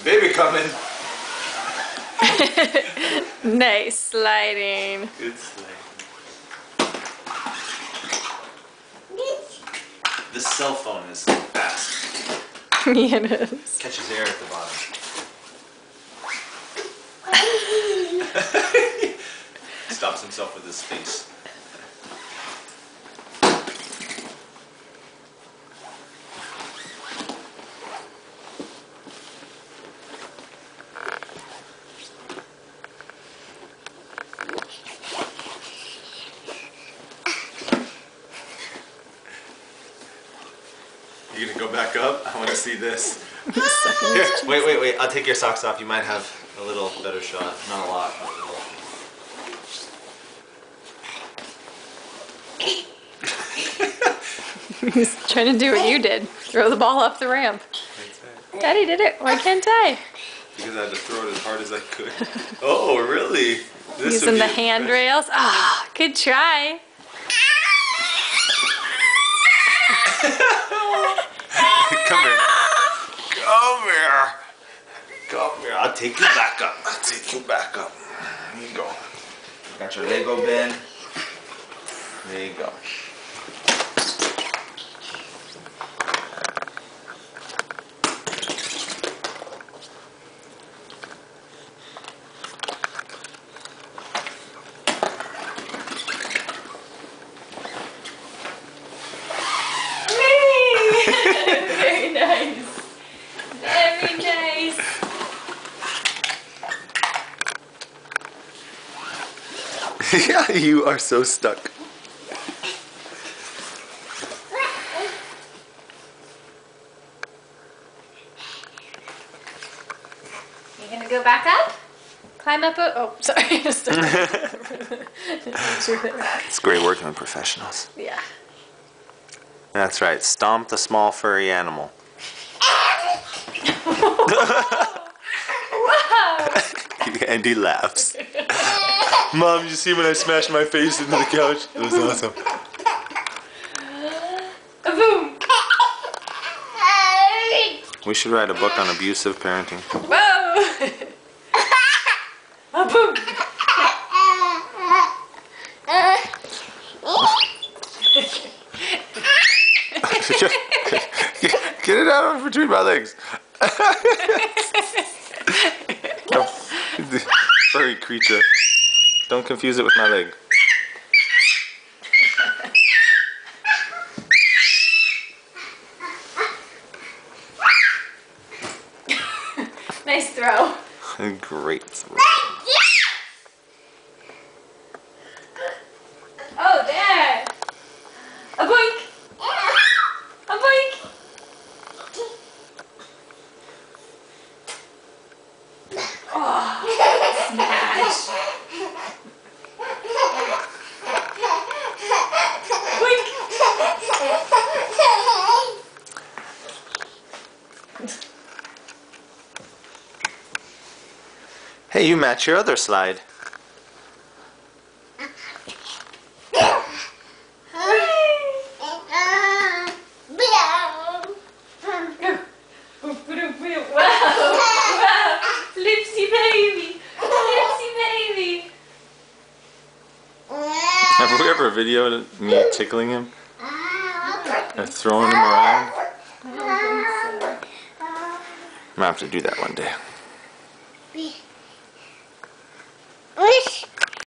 Baby coming. Nice sliding. Good sliding. This cell phone is fast. Yeah, it is. Catches air at the bottom. Stops himself with his face. You gonna go back up? I want to see this. Here, wait. I'll take your socks off. You might have a little better shot. Not a lot, but a little. He's trying to do what you did. Throw the ball up the ramp. Daddy did it. Why can't I? Because I had to throw it as hard as I could. Oh, really? This Using the handrails. Ah, good try. Come here. Come here. Come here. I'll take you back up. I'll take you back up. There you go. Got your Lego bin. There you go. Very nice. Very nice. Yeah, you are so stuck. You gonna go back up? Climb up oh, sorry. It's great working with professionals. Yeah. That's right. Stomp the small furry animal. Wow. And he laughs. Mom, you see when I smashed my face into the couch? It was awesome. Boom. We should write a book on abusive parenting. Whoa. Boom. Get it out of between my legs. The furry creature. Don't confuse it with my leg. Nice throw. Great throw. Oh, there. A boink. A boink. Oh, smash. Boink. Hey, you match your other slide. Have we ever videoed me tickling him? Or throwing him around? I'm gonna have to do that one day.